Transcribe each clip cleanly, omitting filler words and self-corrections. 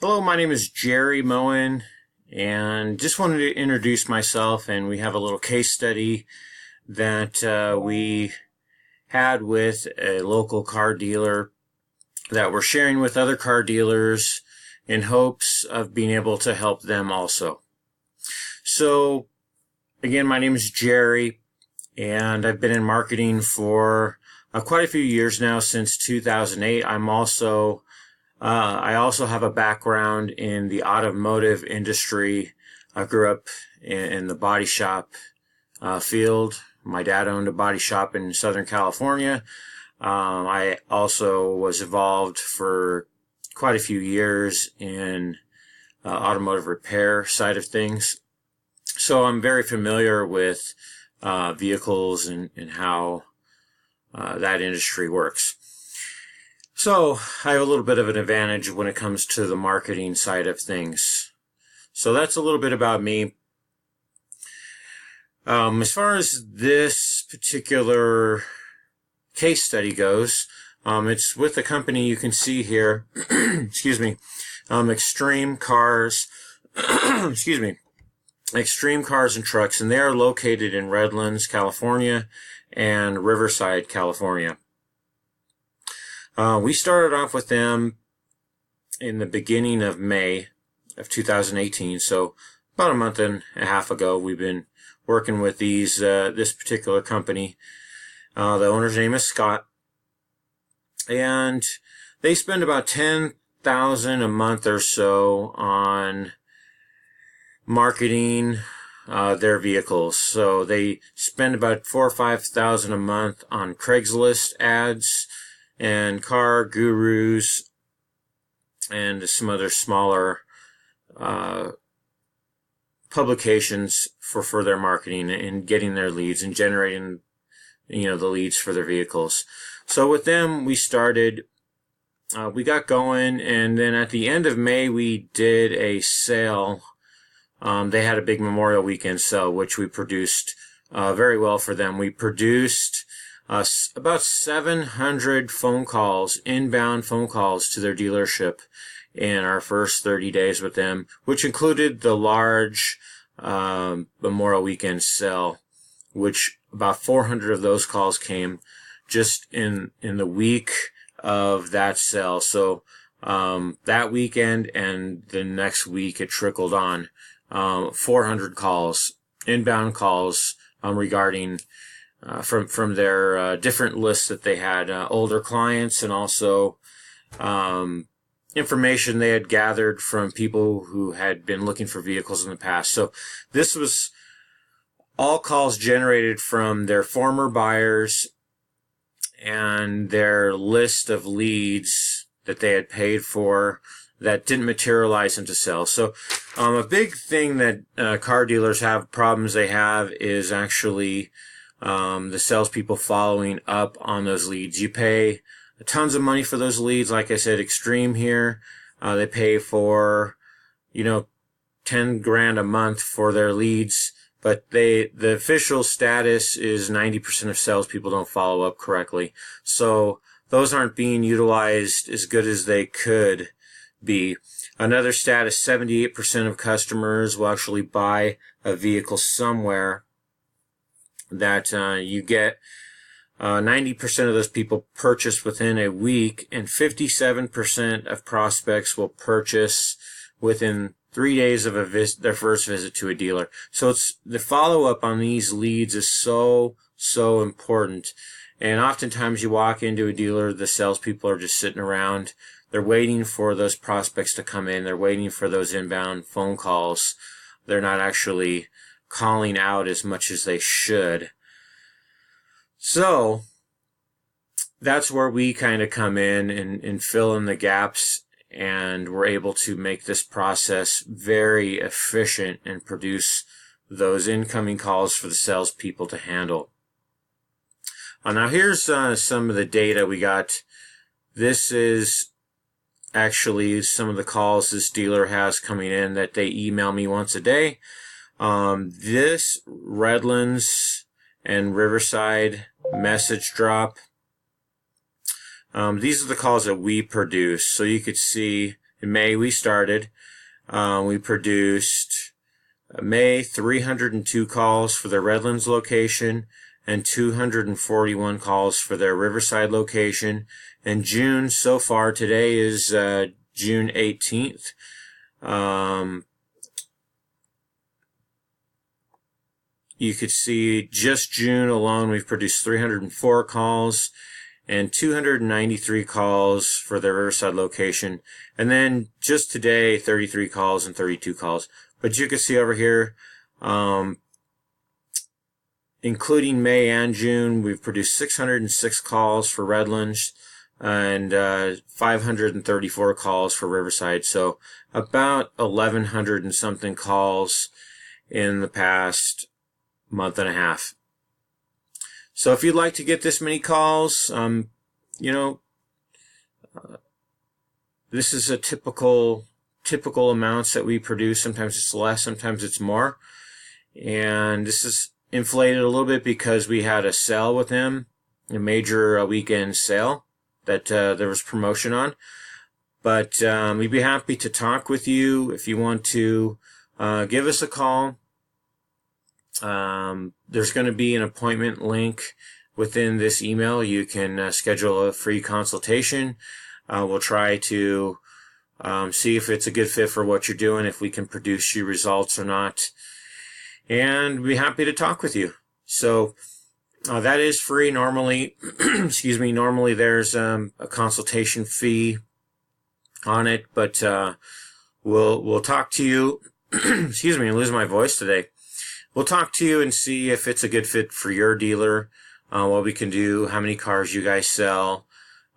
Hello, my name is Jerry Moen, and just wanted to introduce myself. And we have a little case study that we had with a local car dealer that we're sharing with other car dealers in hopes of being able to help them also. So, again, my name is Jerry, and I've been in marketing for quite a few years now, since 2008. I also have a background in the automotive industry. I grew up in the body shop field. My dad owned a body shop in Southern California. I also was involved for quite a few years in automotive repair side of things. So I'm very familiar with vehicles and how that industry works. So I have a little bit of an advantage when it comes to the marketing side of things. So that's a little bit about me. As far as this particular case study goes, it's with the company you can see here, excuse me, Extreme Cars, excuse me, Extreme Cars and Trucks, and they are located in Redlands, California, and Riverside, California. We started off with them in the beginning of May of 2018, so about a month and a half ago. We've been working with this particular company. The owner's name is Scott, and they spend about $10,000 a month or so on marketing their vehicles. So they spend about $4,000 or $5,000 a month on Craigslist ads and Car Gurus and some other smaller publications for their marketing and getting their leads and generating the leads for their vehicles. So with them we started, we got going, and then at the end of May we did a sale. They had a big Memorial Weekend sale, which we produced very well for them. We produced about 700 phone calls, inbound phone calls to their dealership in our first 30 days with them, which included the large Memorial Weekend sale, which about 400 of those calls came just in the week of that sale. So that weekend and the next week it trickled on. 400 calls, inbound calls regarding from their different lists that they had, older clients, and also information they had gathered from people who had been looking for vehicles in the past. So this was all calls generated from their former buyers and their list of leads that they had paid for that didn't materialize into sales. So a big thing that car dealers have, problems they have, is actually the salespeople following up on those leads. You pay tons of money for those leads. Like I said, Extreme here, they pay for, $10,000 a month for their leads, but the official status is 90% of salespeople don't follow up correctly. So those aren't being utilized as good as they could be. Another stat is 78% of customers will actually buy a vehicle somewhere that you get 90% of those people purchase within a week, and 57% of prospects will purchase within 3 days of their first visit to a dealer. So it's the follow-up on these leads is so important. And oftentimes you walk into a dealer, the salespeople are just sitting around. They're waiting for those prospects to come in. They're waiting for those inbound phone calls. They're not actually calling out as much as they should. So that's where we kind of come in and fill in the gaps, and we're able to make this process very efficient and produce those incoming calls for the salespeople to handle. Now here's some of the data we got. This is actually some of the calls this dealer has coming in that they email me once a day. This Redlands and Riverside message drop, these are the calls that we produce. So you could see In May we started. We produced May 302 calls for their Redlands location and 241 calls for their Riverside location. And June so far, today is June 18th. You could see just June alone, we've produced 304 calls and 293 calls for the Riverside location. And then just today, 33 calls and 32 calls. But you can see over here, including May and June, we've produced 606 calls for Redlands and 534 calls for Riverside. So about 1,100 and something calls in the past month and a half. So if you'd like to get this many calls, this is a typical amounts that we produce. Sometimes it's less, sometimes it's more. And this is inflated a little bit because we had a sale with them, a major weekend sale that there was promotion on. But we'd be happy to talk with you if you want to give us a call. There's going to be an appointment link within this email. You can schedule a free consultation. We'll try to see if it's a good fit for what you're doing, if we can produce you results or not. And we'd be happy to talk with you. So that is free. Normally, normally there's a consultation fee on it, but we'll talk to you. I'm losing my voice today. We'll talk to you and see if it's a good fit for your dealer, what we can do, how many cars you guys sell,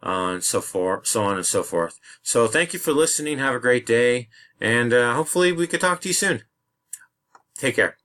and so on and so forth. So thank you for listening. Have a great day, and hopefully we could talk to you soon. Take care.